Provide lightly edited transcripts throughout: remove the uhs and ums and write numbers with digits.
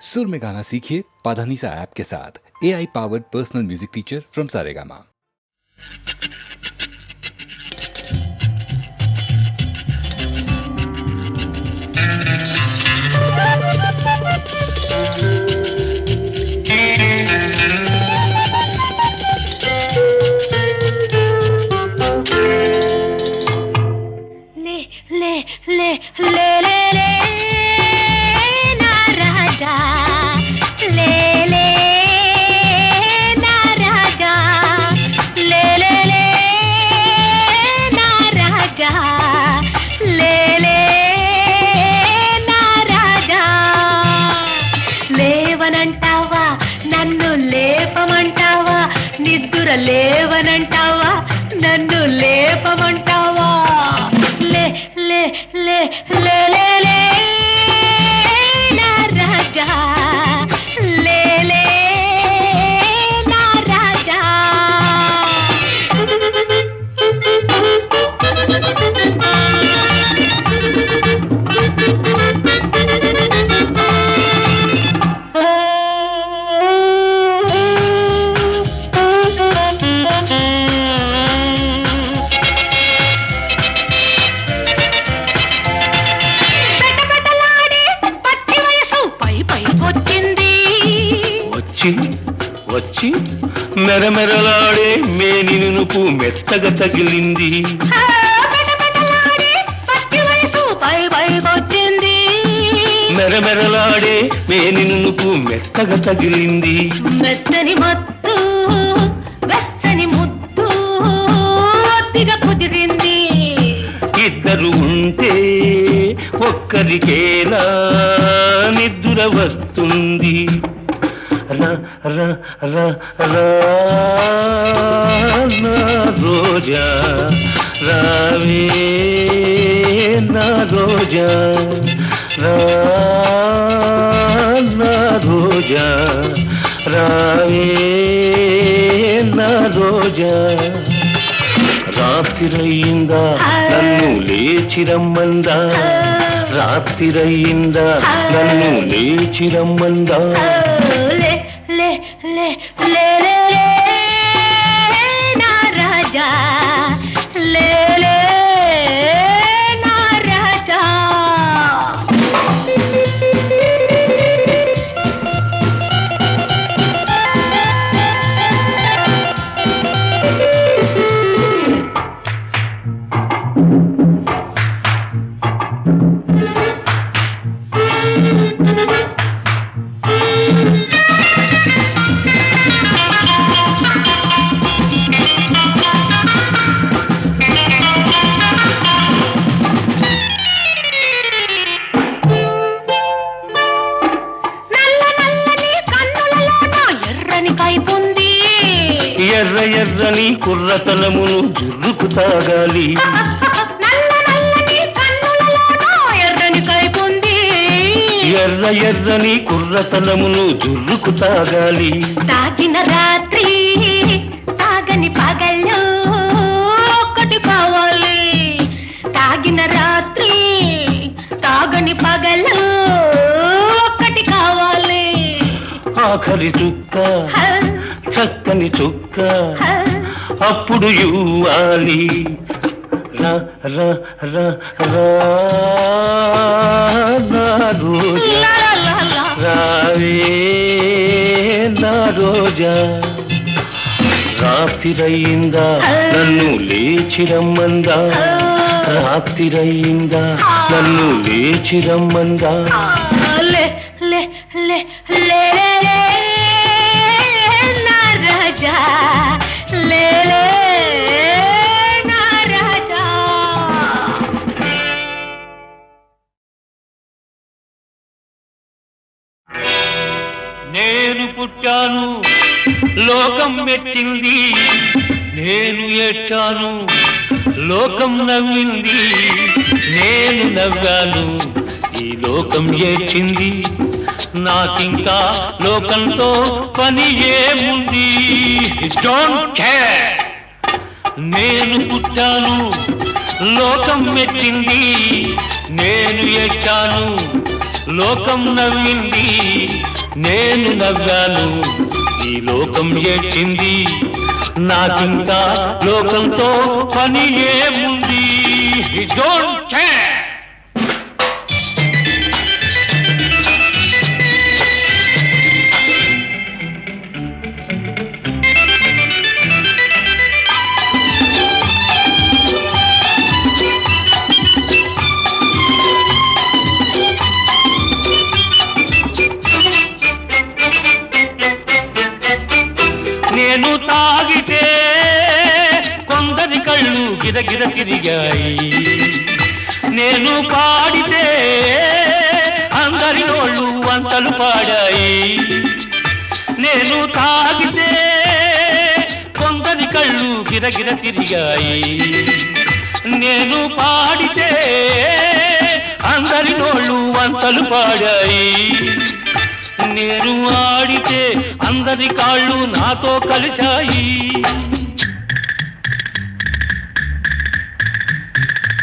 सुर में गाना सीखिए पाधानीसा ऐप के साथ। AI powered personal music teacher from Saregama. ले ले ले ले ले ना राजा ले ले ना राजा ले ले ले ना राजा ले ले ना राजा లేవనంటావా నన్ను లేపమంటావా నిద్ర లేవనంటావా నన్ను లేపమంటావా ले ले ले ले ले ले ना राजा ले ले ना राजा వచ్చి మెరమెరలాడే మేని నునుపు మెత్తగా తగిలింది మెరమెరలాడే మేని నునుపు మెత్తగా తగిలింది మెత్తని మత్తు వెచ్చని ముద్దు ఒత్తిగా కుదిరింది ఇద్దరు ఉంటే ఒక్కరికేలా నిద్ర వస్తుంది రా రా రా రా నా రోజా రావే నా రోజా రా నా రోజా రావే నా రోజా రాత్రిరయ్యిందా నన్ను లేచిరమ్మందా రాత్రిరయ్యిందా నన్ను లేచిరమ్మందా ले ले ले ले ले ना राजा ले ले ना राजा ఎర్ర ఎర్రని కుర్రతనమును జుర్రుకు తాగాలి ఎర్ర ఎర్రని కుర్రతనమును జుర్రుకు తాగాలి తాగిన రాత్రి తాగని పగళ్ళు ఒక్కటి కావాలి తాగిన రాత్రి తాగని పగళ్ళు ఒక్కటి కావాలి ఆఖరి చుక్క చక్కని చుక్క అప్పుడు ఇవ్వాలి రా రా రా రా నా రోజా రావే నా రోజా రాత్రిరయ్యిందా నన్ను లేచిరమ్మందా రాత్రిరయ్యిందా నన్ను లేచిరమ్మందా ले ले ले ले ले ना राजा ले ले ना राजा నేను పుట్టాను లోకం మెచ్చింది నేను ఏడ్చాను లోకం నవ్వింది నేను నవ్వాను ఈ లోకం ఏడ్చింది నాకింకా లోకంతో పని ఏముంది డోంట్ కేర్ నేను పుట్టాను లోకం మెచ్చింది నేను ఏడ్చాను లోకం నవ్వింది నేను నవ్వాను ఈ లోకం ఏడ్చింది నాకింకా లోకంతో పని ఏముంది డోంట్ కేర్ నేను తాగితే కొందరి కళ్ళు గిరగిర తిరిగాయి నేను పాడితే అందరి నోళ్ళు వంతలు పాడాయి నేను తాగితే కొందరి కళ్ళు గిరగిర తిరిగాయి నేను పాడితే అందరి నోళ్ళు వంతలు పాడాయి నేను ఆడితే అందరి కాళ్ళు నాతో కలిశాయి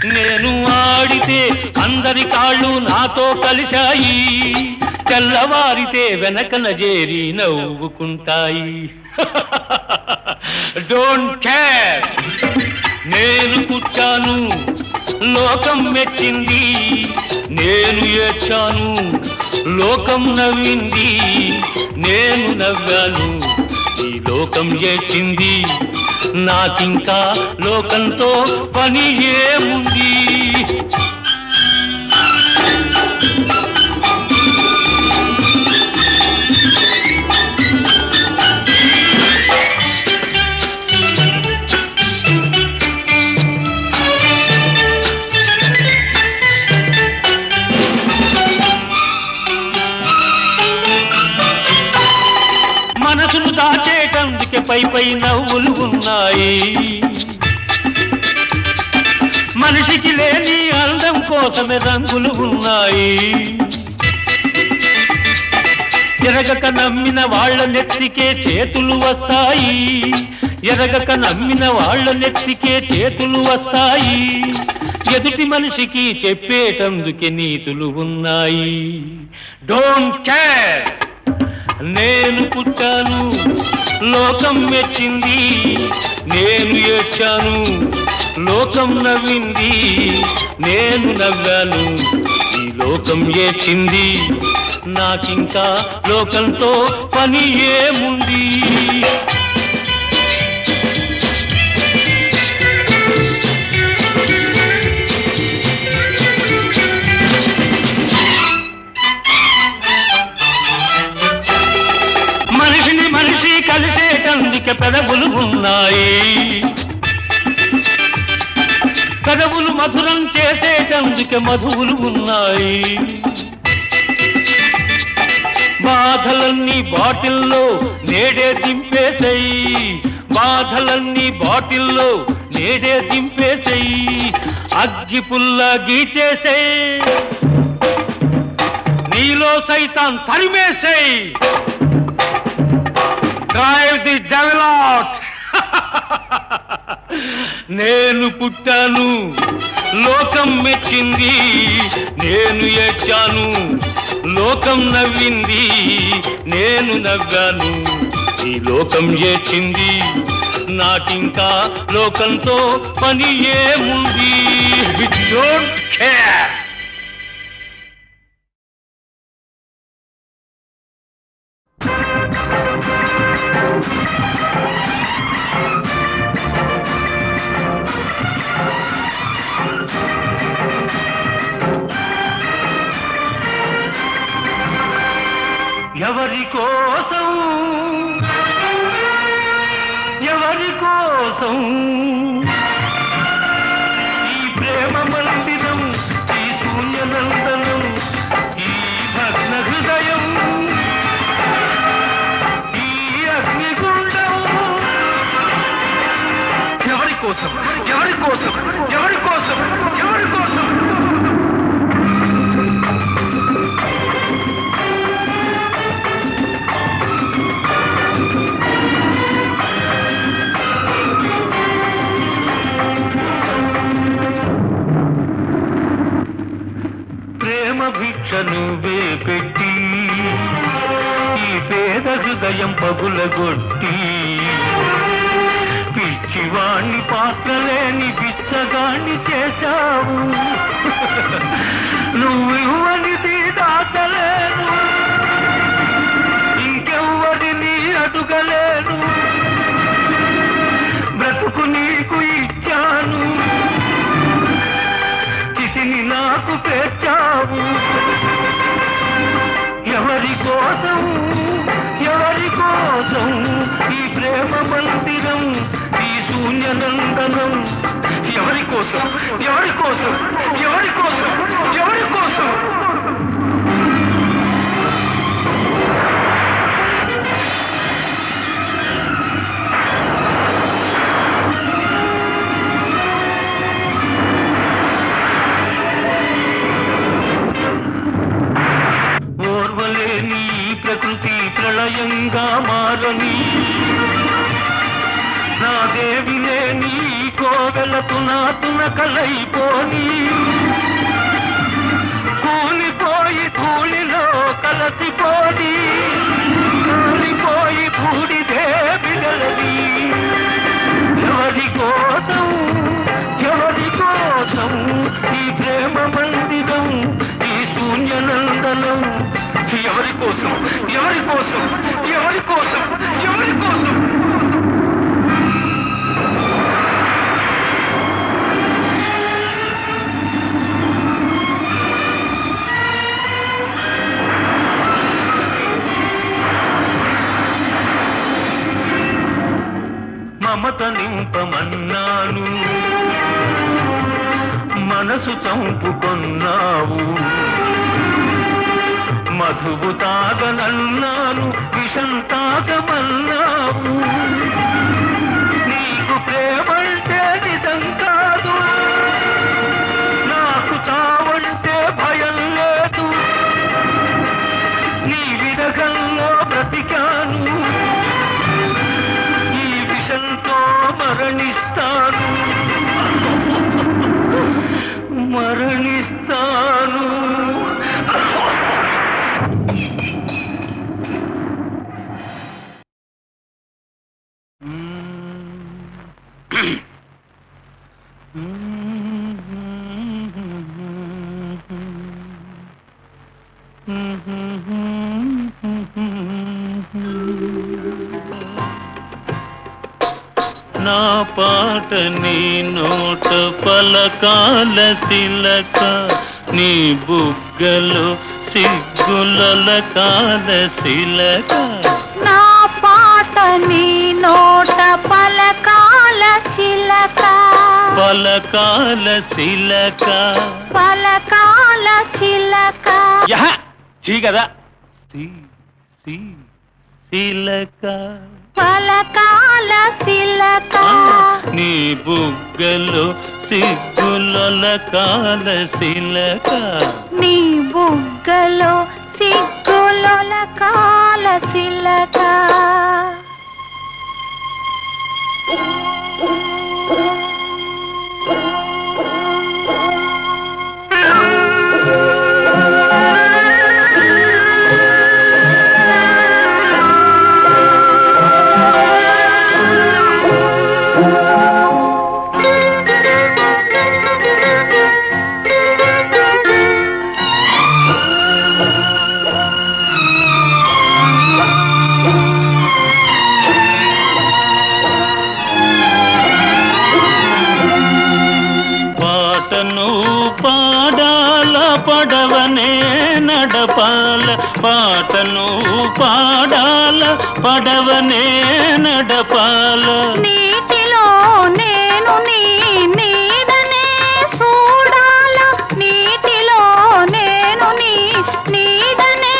నేను ఆడితే అందరి కాళ్ళు నాతో కలిశాయి తెల్లవారితే వెనకన చేరి నవ్వుకుంటాయి డోంట్ కేర్ నేను పుట్టాను లోకం మెచ్చింది నేను ఏడ్చాను లోకం నవ్వింది నేను నవ్వాను ఈ లోకం ఏడ్చింది నాకింకా లోకంతో పని ఏముంది మనసును దాచేటందుకే పై పై నవ్వులు ఉన్నాయి మనిషికి లేని అందం కోసమే రంగులు ఉన్నాయి ఎరగక నమ్మిన వాళ్ళ నెత్తికే చేతులు వస్తాయి ఎరగక నమ్మిన వాళ్ళ నెత్తికే చేతులు వస్తాయి ఎదుటి మనిషికి చెప్పేటందుకే నీతులు ఉన్నాయి డోంట్ కేర్ నేను పుట్టాను లోకం మెచ్చింది నేను ఏడ్చాను లోకం నవ్వింది నేను నవ్వాను ఈ లోకం ఏడ్చింది నాకింకా లోకంతో పని ఏముంది కలిసేటందుకే పెదవులు ఉన్నాయి పెదవులు మధురం చేసేటందుకే మధువులు ఉన్నాయి బాధలన్నీ బాటిల్లో నేడే దింపేసేయి బాధలన్నీ బాటిల్లో నేడే దింపేసేయి అగ్గి పుల్ల గీచేసేయి నీలో సైతాన్ తరిమేసేయి Drive the devil out! నేను పుట్టాను లోకం మెచ్చింది నేను ఏడ్చాను లోకం నవ్వింది నేను నవ్వాను ఈ లోకం ఏడ్చింది నాకింకా లోకంతో పని ఏముంది డోంట్ కేర్ ఎవరి కోసం ఈ ప్రేమ మందిరం ఈ శూన్యనందనం ఈ భగ్న హృదయం ఈ అగ్నిగుండం ఎవరి కోసం ఎవరి కోసం ఎవరి కోసం ఎవరి కోసం హృదయం పగులగొట్టి పిచ్చివాణ్ణి పాత్రలేని పిచ్చగాణ్ణి చేశావు. నువ్వు ఇవ్వనిది దాచలేను, ఇంకెవ్వరిని అడుగలేను. బ్రతుకు నీకు ఇచ్చాను, చితిని నాకు పేర్చావు. ఎవరి కోసం ఎవరి కోసం ఈ ప్రేమ మందిరం, ఈ శూన్యనందనం? ఎవరి కోసం ఎవరి కోసం ఎవరి కోసం ఎవరి కోసం? ఓర్వలేని ప్రకృతి ప్రళయంగా మారని, నా దేవినే నీ కోవెలకు నా తునకలైపోని, కూలిపోయి ధూళిలో కలసిపోని, కూలిపోయి బూడిదే బిడలది. ఎవరి కోసం ఎవరి కోసం ఈ ప్రేమ మందిరం, ఈ శూన్యనందనం? ఎవరి కోసం ఎవరి కోసం ఎవరి కోసం ఎవరి కోసం? మమత నింపమన్నాను, మనసు చంపుకొన్నావు. మధువు తాగనన్నాను, విషం తాగమన్నావు. నీకు ప్రేమంటే నిజం కాదు, నాకు చావంటే భయం లేదు. నీ విరగంలో బ్రతికాను, ఈ విషంతో మరణిస్తాను మరణిస్తాను. నా పాట నీ నోట పలకాల శిలక, నీ బుగ్గలో సిగ్గుల కాల శిలక. నా పాట నీ నోట పలకాల చిలక, పలకాల శిలక, పలకాల చిలక. చీ కదా, శిలక, పలకాల చిలక. నీ బుగ్గలో సిగ్గుల కాల శిలక, నీ బుగ్గలో సిగ్గుల కాల చిలక. పడవనే నడపాల, పాటను పాడాల, పడవనే నడపాల. నీటిలో నేను నీ నీడనే చూడాల, నీటిలో నేను నీ నీడనే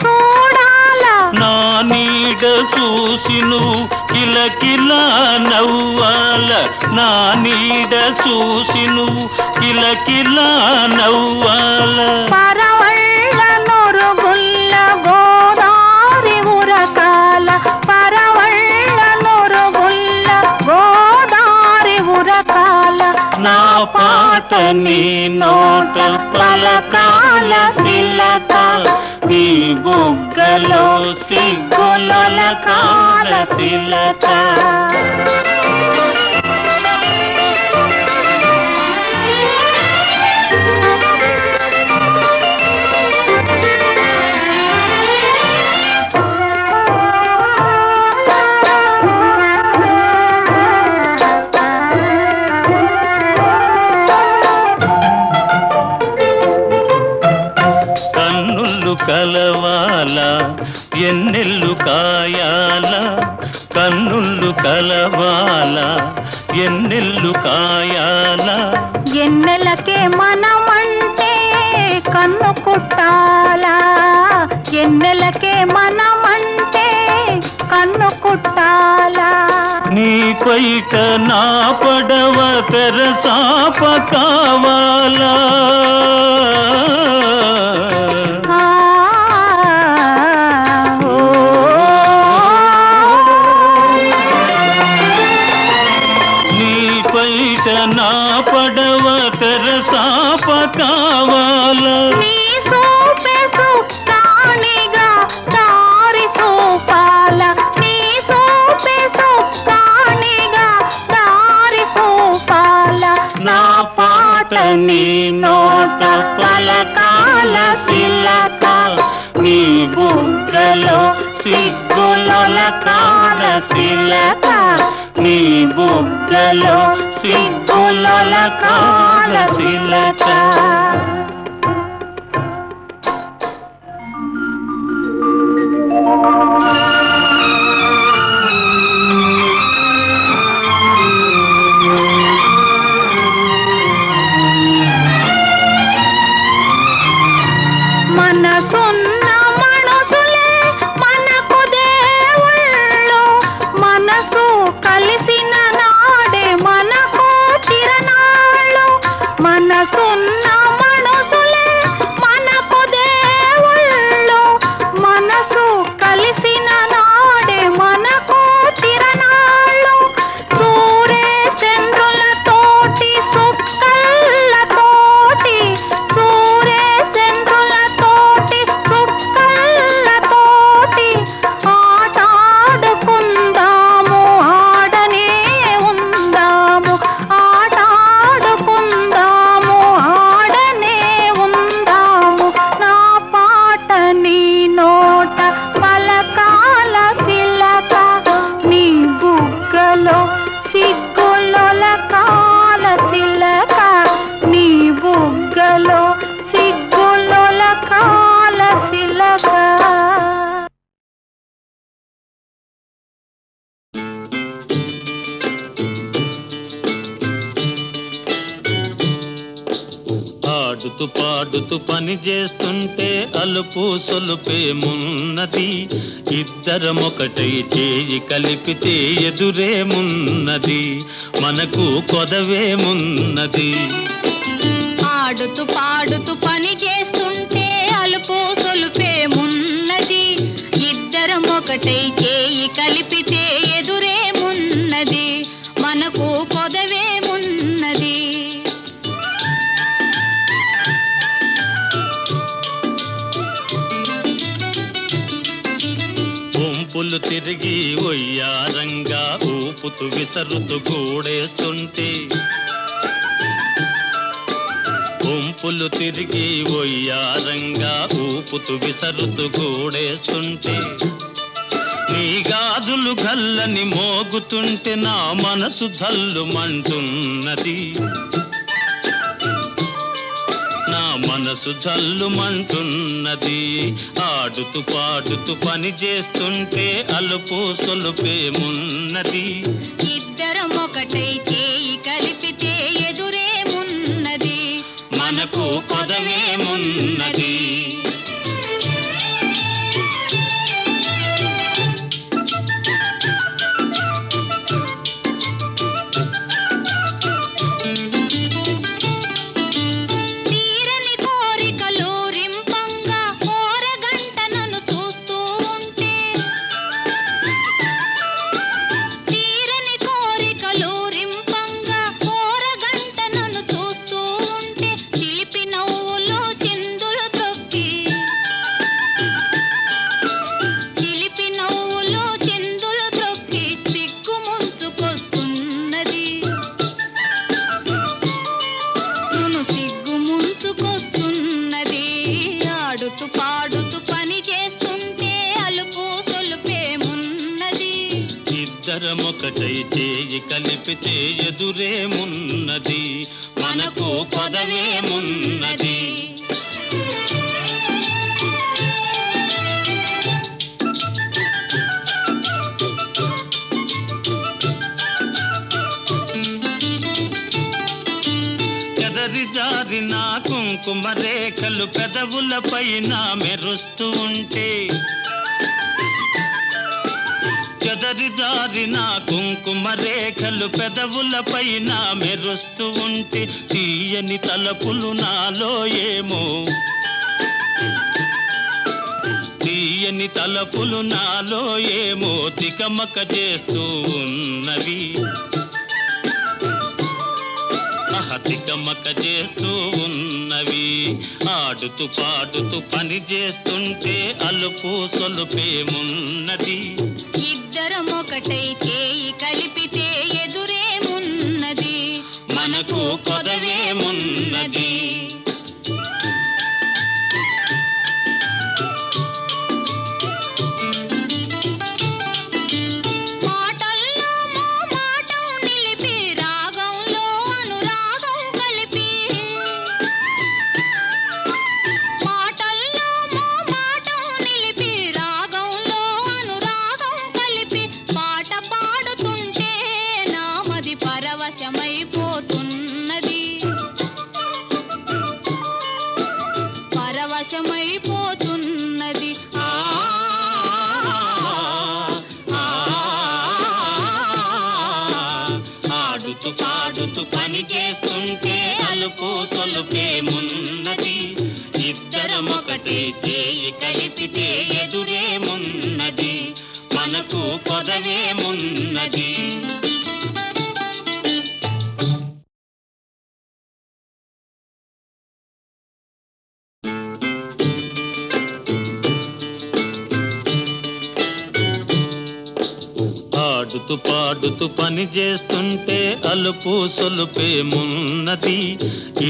చూడాల. నా నీడ చూసి నువ్వు కిలకిలా నవ్వాల, నా నీడ చూసి నువ్వు కిలకిలా నవ్వాల. పరవళ్ళ నొరుగుల్ల గోదారి ఉరకాల, పరవళ్ళ నొరుగుల్ల గోదారి ఉరకాల. నా పాట నీ నోట పలకాల శిలక, నీ బుగ్గలో సిగ్గు సిగ్గులొలకాల తిలక. కలవాల ఎన్నెల్లు కాయాల, కన్నుళ్ళు కలవాల ఎన్నెల్లు కాయాల. ఎన్నెలకే మనమంటే కన్ను కుట్టాలా, ఎన్నెలకే మనమంటే కన్ను కుట్టాలా. నీ పైట నా పడవ తెరసాప కావాలా. నా పడవ తెరసాప కావాలా. నీ సోపె సుక్కానిగా దారి సోపాల, నీ సోపె సుక్కానిగా దారి సోపాల. నా పాట నీ నోట పలకాల తిలక, నీ బుగ్గలో సిగ్గులొలకాల తిలక, నీ బుగ్గలో సిగ్గులొలకాల తిలక. మనసున్న మనసులే మనకు దేవుళ్ళు, మనసు కలిసిన నాడే మనకు చిరనాళ్ళు. మనసున్న మనసులే మనకు దేవుళ్ళు, మనసు కలిసిన నాడే మనకు చిరనాళ్ళు. సూర్య చంద్రులతోటి సుక్కలతోటి, సూర్య చంద్రులతోటి సుక్కలతోటి ఆటాడుకుందాము, ఆడనే ఉందాము, ఆటాడుకుందాము, ఆడనే ఉందాము. నా పాట నీ నోట పలకాల తిలక, నీ బుగ్గలో సిగ్గులొలకాల తిలక, నీ బుగ్గలో సిగ్గులొలకాల తిలక. ఆడుతూ పాడుతూ పని చేస్తుంటే అలుపు సొలుపేమున్నది. ఇద్దరమొకటై చేయి కలిపితే ఎదురేమున్నది, మనకు కొదవేమున్నది. ఆడుతూ పాడుతూ పని చేస్తుంటే అలుపు సొలుపేమున్నది, ఇద్దరం ఒకటై చేయి కలిపితే ఎదురేమున్నది, మనకు పొదవేమున్నది. వంపులు తిరిగి ఒయ్యారంగా ఊపుతూ విసరుతూ గూడేస్తుంటే, వంపులు తిరిగి ఒయ్యారంగా ఊపుతూ విసరుతూ గూడేస్తుంటే, నీ గాజులు గల్లని మోగుతుంటే నా మనసు జల్లుమంటున్నది, నా మనసు జల్లుమంటున్నది. ఆడుతూ పాడుతూ పని చేస్తుంటే అలుపు సొలుపేమున్నది, ఇద్దరం ఒకటై చేయి కలిపితే ఎదురేమున్నది, మనకు కొదవేమున్నది. తీరని కోరికలు రింపంగా కోరగంట నన్ను చూస్తూ ఉంటే, తీరని కోరికలు రింపంగా కోరగంట నన్ను చూస్తూ ఉంటే, చిలిపి నవ్వులు ఇద్దరమొకటై చేయి కలిపితే ఎదురేమున్నది, మనకు కొదవేమున్నది. జారిన కుంకుమ రేఖలు పెదవుల పైన మెరుస్తూ ఉంటే, చెదరి జారిన కుంకుమ రేఖలు పెదవుల పైన మెరుస్తూ ఉంటే, తీయని తలపులు నాలో ఏమో, తీయని తలపులు నాలో ఏమో తికమక చేస్తూ ఉన్నవి, తికమక చేస్తూ ఉన్నవి. ఆడుతూ పాడుతూ పని చేస్తుంటే అలుపు సొలుపేమున్నది, ఇద్దరమొకటై చేయి కలిపితే ఎదురేమున్నది, మనకు కొదవేమున్నది. పరవశమైపోతున్నది. ఆడుతూ పాడుతూ పని చేస్తుంటే అలుపు సొలుపేమున్నది, ఇద్దరమొకటే చేయి కలిపితే ఎదురేమున్నది, మనకు కొదవేమున్నది. ఆడుతూ పాడుతూ పని చేస్తుంటే అలుపు సొలుపేమున్నది,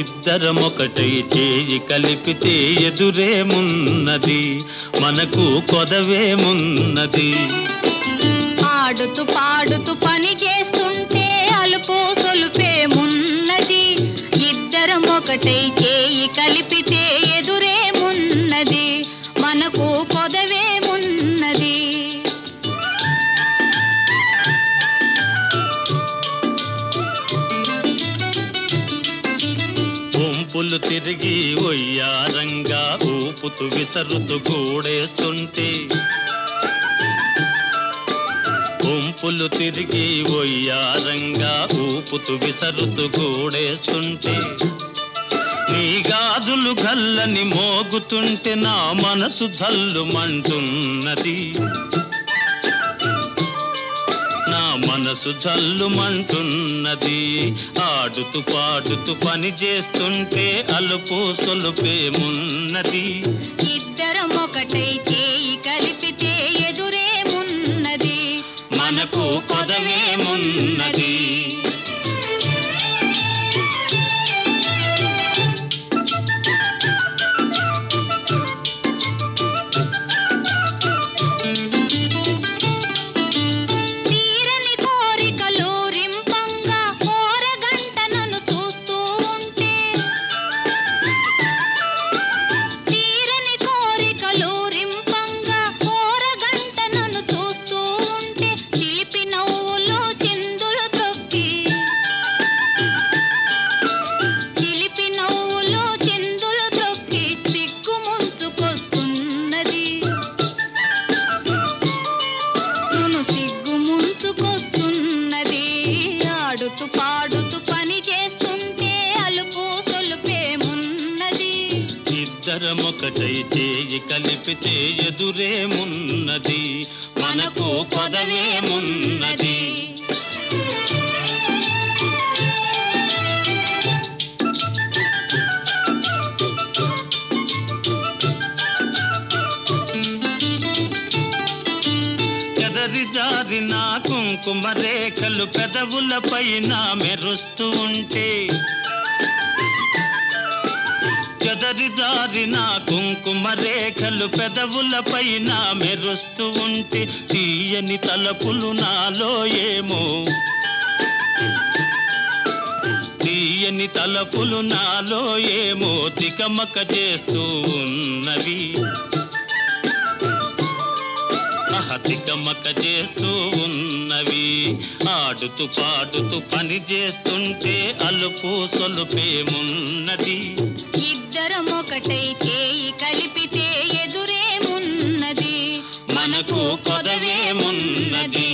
ఇద్దరమొకటై చేయి కలిపితే ఎదురేమున్నది, మనకు కొదవేమున్నది. ఆడుతూ పాడుతూ పని చేస్తుంటే అలుపు సొలుపేమున్నది, ఇద్దరమొకటై చేయి కలిపితే ఎదురేమున్నది, మనకు కొదవేమున్నది. వంపులు తిరిగి ఒయ్యారంగా ఊపుతూ విసరుతూ గూడేస్తుంటే, వంపులు తిరిగి ఒయ్యారంగా ఊపుతూ విసరుతూ గూడేస్తుంటే, నీ గాజులు గల్లని మోగుతుంటే నా మనసు జల్లుమంటున్నది, నా మనసు జల్లుమంటున్నది. ఆడుతూ పాడుతూ పని చేస్తుంటే అలుపు సొలుపేమున్నది, ఇద్దరమొకటై చేయి కలిపితే ఎదురేమున్నది, మనకు కొదవేమున్నది. ఆడుతూ పాడుతూ పని చేస్తుంటే అలుపు సొలుపేమున్నది, ఇద్దరమొకటై చేయి కలిపితే ఎదురేమున్నది, మనకు కొదవేమున్నది. చెదరి జారిన కుంకుమ రేఖలు పెదవుల పైన మెరుస్తూ ఉంటే, చెదరి జారిన కుంకుమ రేఖలు పెదవులపైన మెరుస్తూ ఉంటే తీయని తలపులు నాలో ఏమో తీయని తలపులు నాలో ఏమో తికమక చేస్తూ ఉన్నవి తికమక చేస్తూ ఉన్నవి ఆడుతూ పాడుతూ పని చేస్తుంటే అలుపు సొలుపేమున్నది ఇద్దరం ఒకటై చేయి కలిపితే ఎదురేమున్నది మనకు కొదవేమున్నది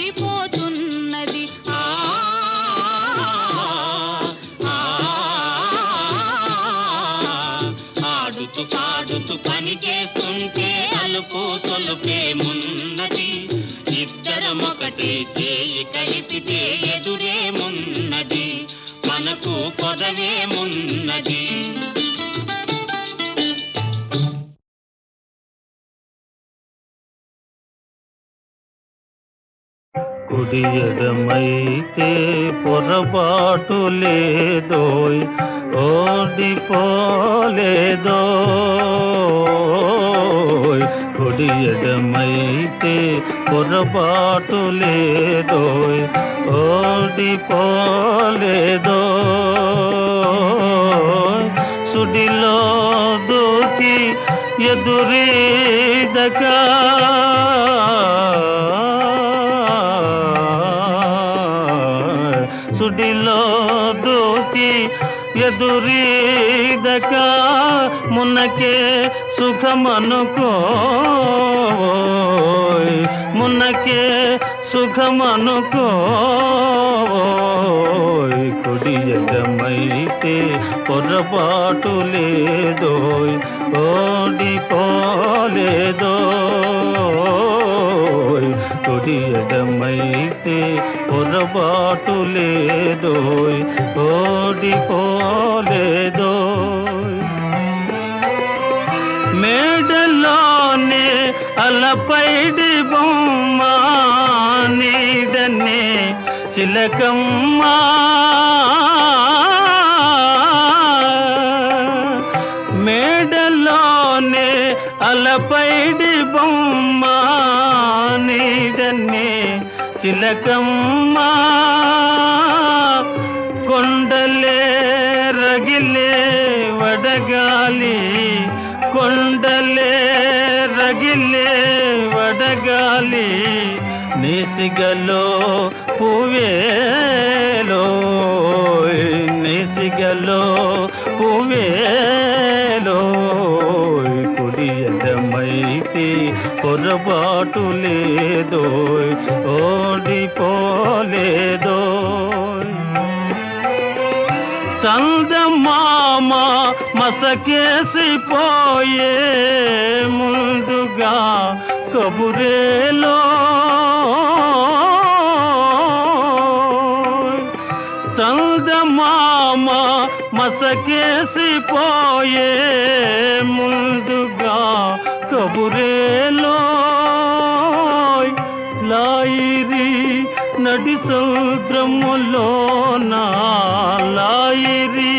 పరవశమైపోతున్నది ఆడుతూ పాడుతూ పని చేస్తుంటే అలుపు సొలుపేమున్నది ఇద్దరం ఒకటే చేయి కలిపితే ఎదురేమున్నది మనకు కొదవేమున్నది కుడి ఎడమైతే పొరపాటు లేదోయ్ ఓడిపోలేదోయ్ కుడి ఎడమైతే పొరపాటు లేదోయ్ ఓడిపోలేదోయ్ సుడిలో దూకి ఎదురీదగా సుడిలో దూకి ఎదురీదక మునకే సుఖమనుకోయ్ మునకే సుఖమనుకోయ్ కుడి ఎడమైతే పొరపాటు లేదోయ్ ఓడిపోలేదోయ్ కుడి ఎడమైతే పొరపాటు లేదోయ్ ఓడిపోలేదోయ్ మేడలోనే అలపైడి బొమ్మ నీడనే చిలకమ్మ మేడలోనే అలపైడి బొమ్మ నీడనే చిలకమ్మ కొండలే రగిలే వడగాలి కొండలే రగిలే వడగాలి నేసిగలో పువ్వేలో నేసిగలో పువ్వేలో కుడి ఎడమైతే పొరపాటు లేదోయ్ ఓడిపోలేదోయ్ చందమామ మసకేసిపోయే ముందుగా కబురేలో చందమామ మసకేసిపోయే ముందుగా కబురేలో లాయిరి నడి సముద్రములోన లాయిరి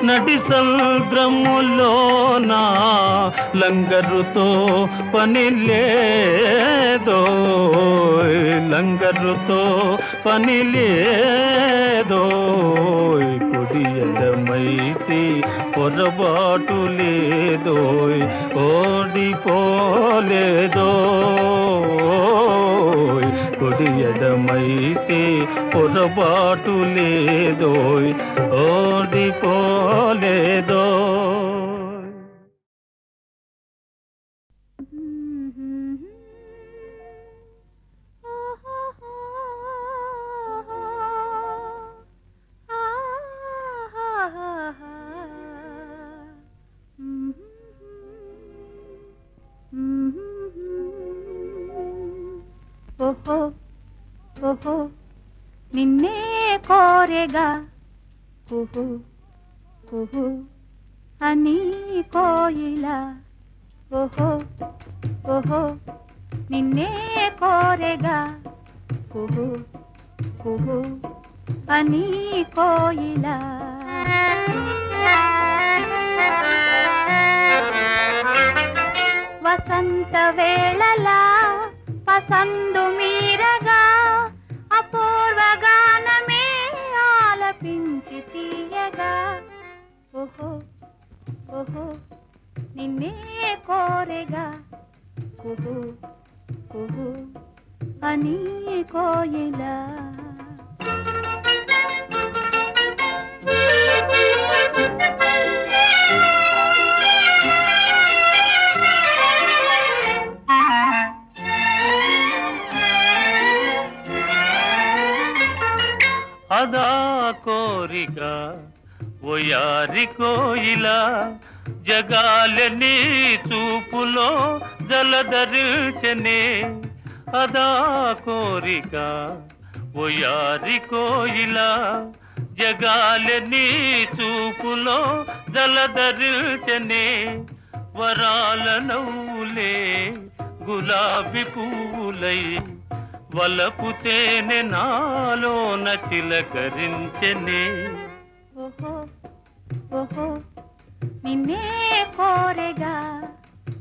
నడి సముద్రములోన లంగరుతో పని లేదో లంగరుతో పని లేదో కుడి ఎడమైతే పొరపాటు లేదోయ్ ఓడిపోలేదో కుడి ఎడమైతే పొరపాటు లేదోయ్ ఓడిపోలేదో ఓహో ఓహో నిన్నే కోరెగా కుహు కుహు అని కోయిలా ఓహో ఓహో నిన్నే కోరెగా కుహు కుహు అని కోయిలా వసంత వేళలా పసందు మీరగా అపూర్వ గానమే ఆలపించి తీయగా ఓహో ఓహో నిన్నే కోరెగా కుహు కుహు అని కోయిలా అదా కోరిక ఓయారి కోయిలా జగాలని చూపులో జలధరించనే అదా కోరిక ఓయారి కోయిలా జగాలని చూపులో జలధరించనే వరాల నవ్వులే గులాబీ పువ్వులై వలపు తేనె నాలోన చిలకరించెనే ఓహో ఓహో నిన్నే కోరెగా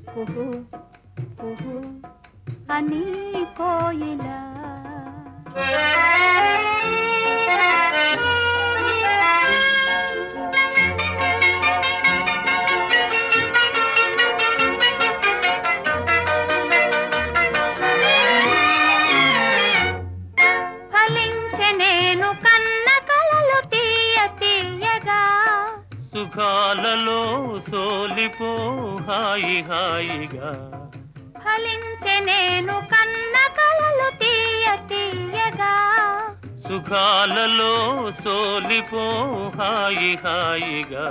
కుహు కుహు అని కోయిలా సుఖాలలో సోలిపో హాయి హాయిగా ఫలించె నేను కన్న కలలు తీయ తీయగా సుఖాలలో సోలిపో హాయి హాయిగా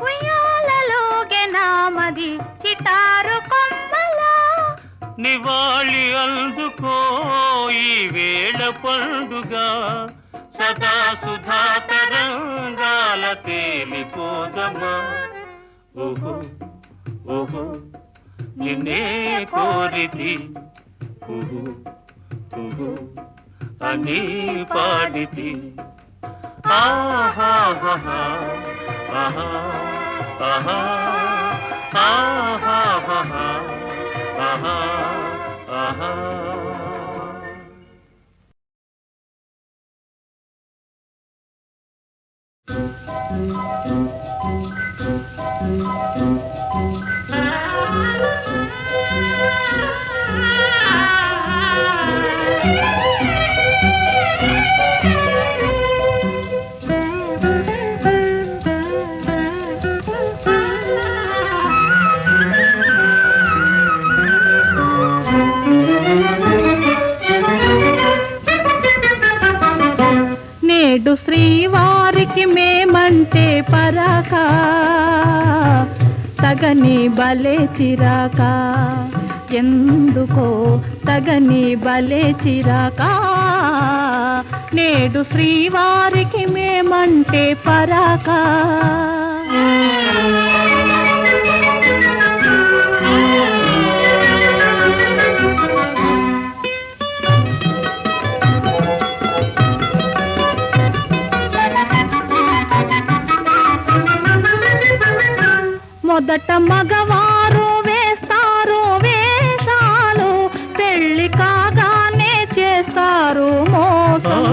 ఉయ్యాలలోగే నామది చిటారు కొమ్మలా నివాళి అందుకో ఈ వేళ పండుగ సదా సుధా తరంగాల తేలిపోదమా ఓహో ఓహో నిన్నే కోరితి కుహు కుహు అని పాడితి ఆహా ఆహా ఆహా ఆహా ఆహా ఆహా ఆహా నేడు శ్రీవారికి మేమంటే పరాక తగని బలే చిరాక ఎందుకో తగని బలే చిరాక నేడు శ్రీవారికి మేమంటే పరాక మొదట మగవారు వేస్తారు వేషాలు పెళ్లి కాగానే చేస్తారు మోసం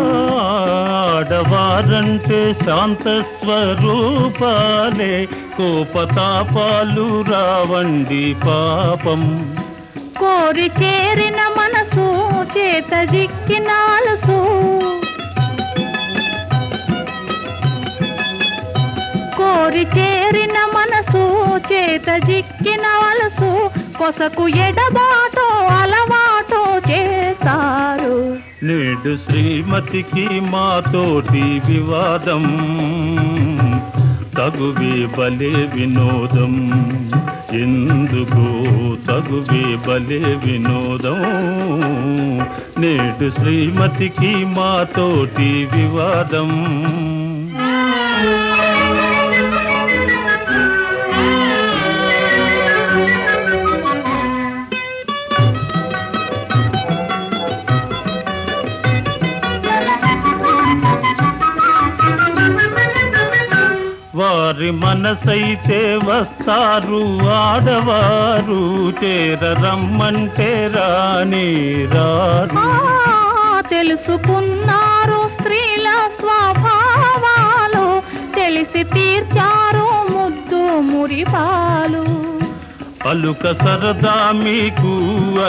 ఆడవారంటే శాంత స్వరూపాలే కోపతాపాలు రావండి పాపం కోరి చేరిన మనసు చేత జిక్కినాలసు కోరి చేరిన మనసు చేత జిక్కిన వలసు కొసకు ఎడబాటో అలవాటో చేస్తారు నేడు శ్రీమతికి మాతోటి వివాదం తగువే బలే వినోదం ఎందుకు తగువే బలే వినోదం నేడు శ్రీమతికి మాతోటి వివాదం వారి మనసైతే వస్తారు ఆడవారు చేరరమ్మంటే రాని రారు తెలుసుకున్నారు స్త్రీల స్వభావాలు తెలిసి తీర్చారు ముద్దు మురిపాలు అలుక సరదా మీకు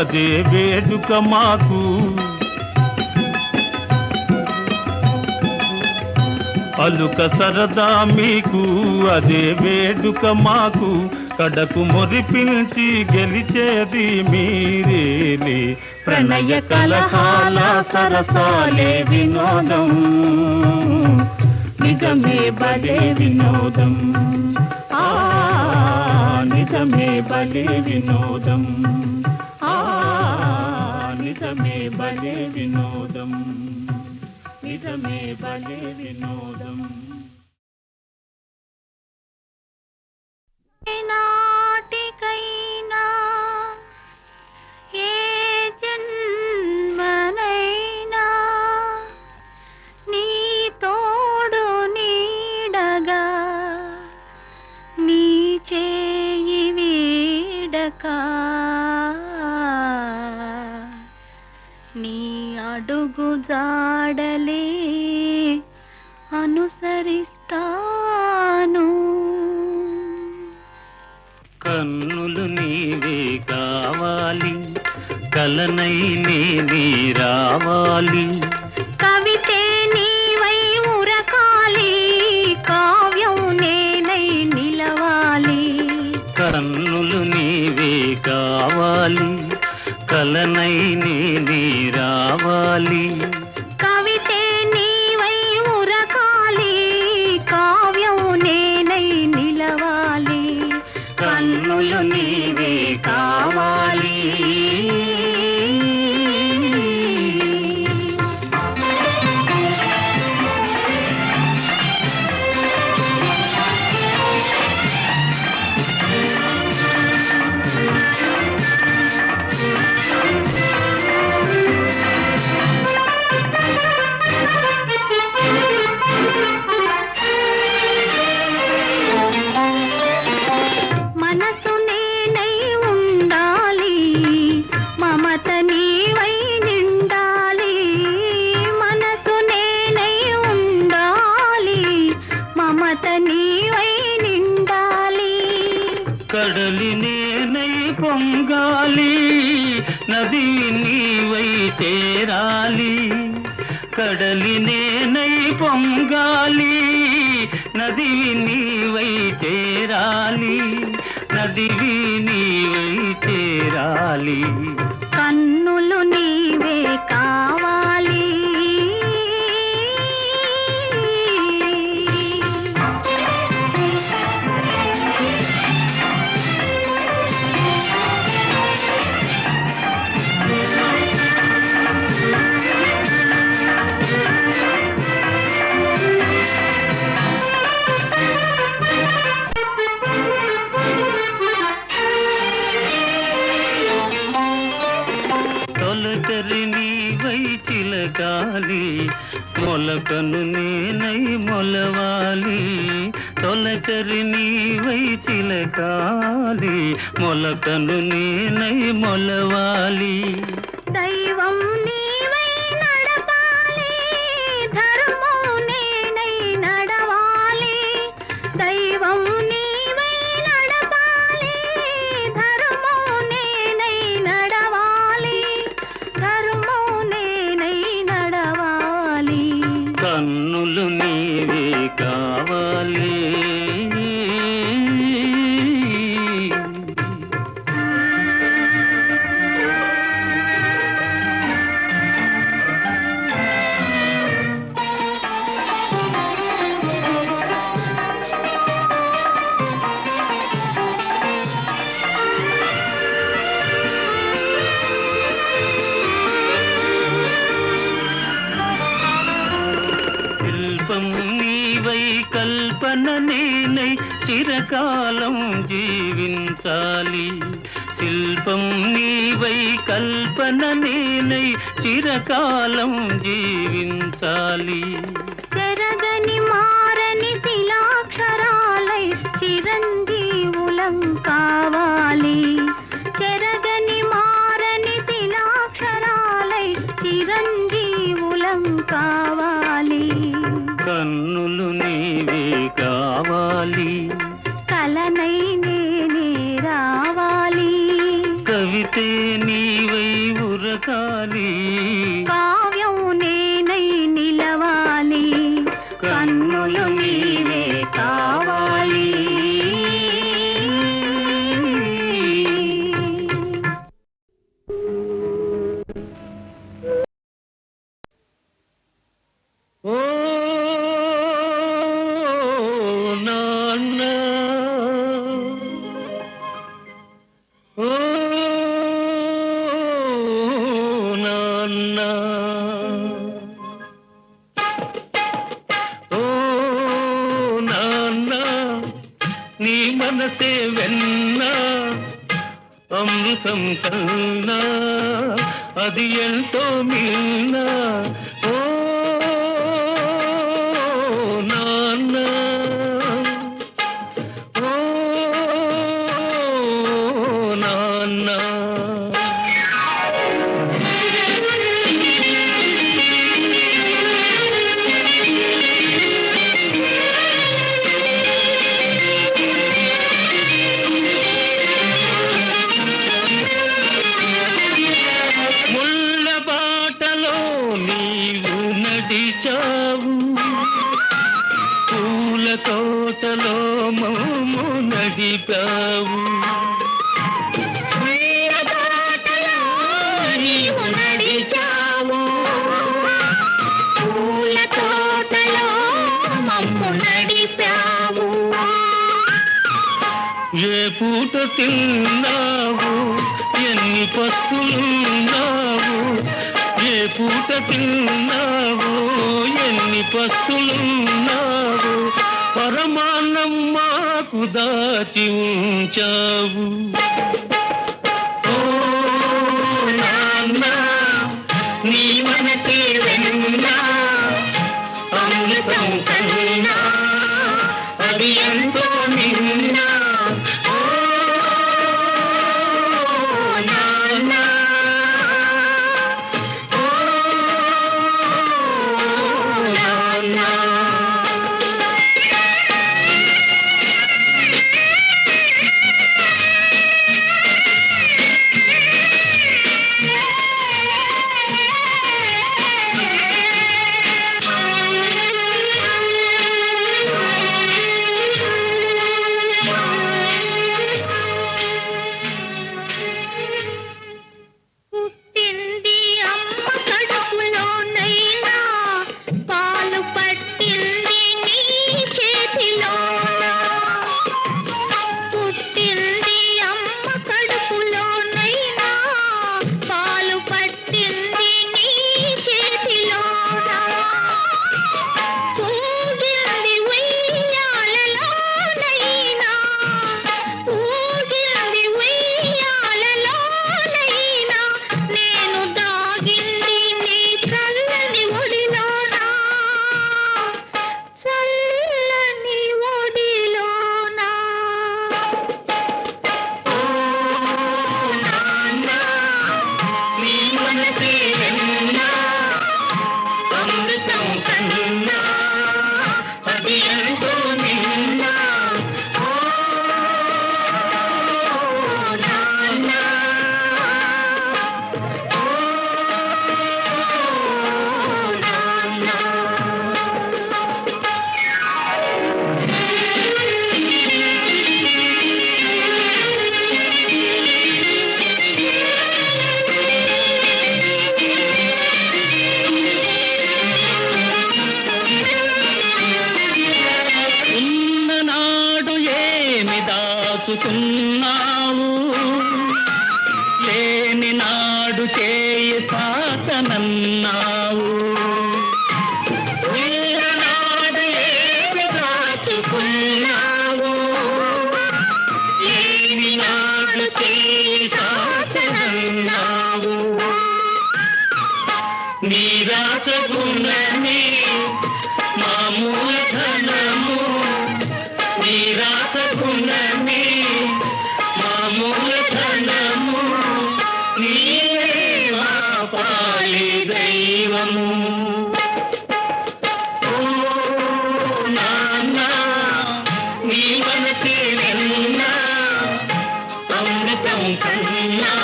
అదే వేడుక మాకు అలుక సరదా మీకు అదే వేడుక మాకు కడకు మురిపించి గెలిచేది మీరేలే ప్రణయ కలహాల సరసాలే వినోదం నిజమే బలే వినోదం ఆ నిజమే బలే వినోదం ఆ నిజమే బలే వినోదం నిజమే బలే వినోదం నాటికైనా ఏ జన్మనైనా నీ తోడు నీడగా నీ చేయి వీడక నీ అడుగు జాడలే అనుసరిస్తాను కన్నులు నీవే కావాలి కలనై నీ రావాలి కవితే నీవై ఉరకాలి కావ్యం నేనై నిలవాలి కన్నులు నీవే కావాలి కలనై నీ రావాలి కవితే నీవై ఉరకాలి కావ్యం నేనై నిలవాలి కన్నులు నీవే కావాలి మనసు నేనై ఉండాలి మమత నీవై నిండాలి మనసు నేనై ఉండాలి మమత నీవై నిండాలి కడలి నేనై పొంగాలి నది నీవై చేరాలి కడలి నేనై పొంగాలి నది నీవై చేరాలి నదివి నీవై చేరాలి కన్నులు నీవే కావాలి తొలకరి నీవై చిలకాలి మొలకను నేనై మొలవాలి తొలకరి నీవై చిలకాలి మొలకను నేనై మొలవాలి దైవం నీవై నడపాలి ధర్మం నేనై నడవాలి దైవం నీవై నడపాలి ధర్మం నేనై నడవాలి ధర్మం నేనై నడవాలి కన్నులు నీవే కావాలి చిరకాలం జీవించాలి. శిల్పం నీవై కల్పన నేనై చిరకాలం జీవించాలి. చెరగని మారని శిలాక్షరాలై చిరంజీవులం కావాలి. చెరగని మారని శిలాక్షరాలై చిరంజీవులం కావాలి. కన్నులు నీవే కావాలి, కలనై నేనే రావాలి. కవితే నీవై ఉరకాలి, కావ్యం నేనై నిలవాలి. కన్నులు నీవే కావాలి. ఓ నాన్న, ఓ నాన్న, ఓ నాన్న, నీ మనసే వెన్న అమృతం కన్నా అది ఎంతో మిన్న. ఓ నాన్న, ఓ నాన్న. ముళ్ళ బాటలో నీవు నడిచావు, పూల తోటలో మమ్ము నడిపావు. నీవు నడిచావు, పూల తోటలో మమ్ము నడిపావు. ఏ పూట తిన్నావు, ఎన్ని పస్తులున్నావు, ఏ పూట తిన్నావు, ఎన్ని పస్తులున్నావు, పరమాన్నం మాకు దాచి ఉంచావు. ఓ నాన్న, నీ మనసే వెన్న అమృతం కన్నా అది ఎంతో నిన్న. ఓ నాన్న, ఓ నాన్న. పుట్టింది అమ్మ కడుపులోనైనా, పాలు పట్టింది నీ చేతిలోనా. పుట్టింది అమ్మ కడుపులోనైనా, పాలు పట్టింది నీ చేతిలోనా. ఊగింది ఉయ్యాలలోనైనా, ఊగింది ఉయ్యాలలోనైనా, నేను దాగింది నీ చల్లని ఒడిలోనా, చల్లని ఒడిలోనా. ఓ నాన్న, నీ మనసే వెన్న అమృతం కన్నా అది ఎంతో నిన్న. ఓ నాన్న, ఓ నాన్న. ఉన్ననాడు ఏమి దాచుకున్నావు, లేని నాడు చేయి సాతనన్నావు. ఉన్ననాడు ఏమి దాచుకున్నావు, రాసగుణమే మా మూలధనము నీ రాసగుణమే మా మూలధనము నీవే మా పాలి దైవము ఓ నాన్న నీ మనసే వెన్నా అమృతం కన్నా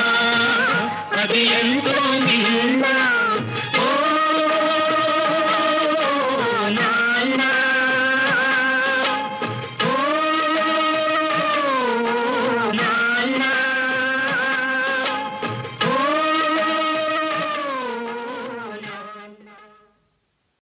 అది ఎంతో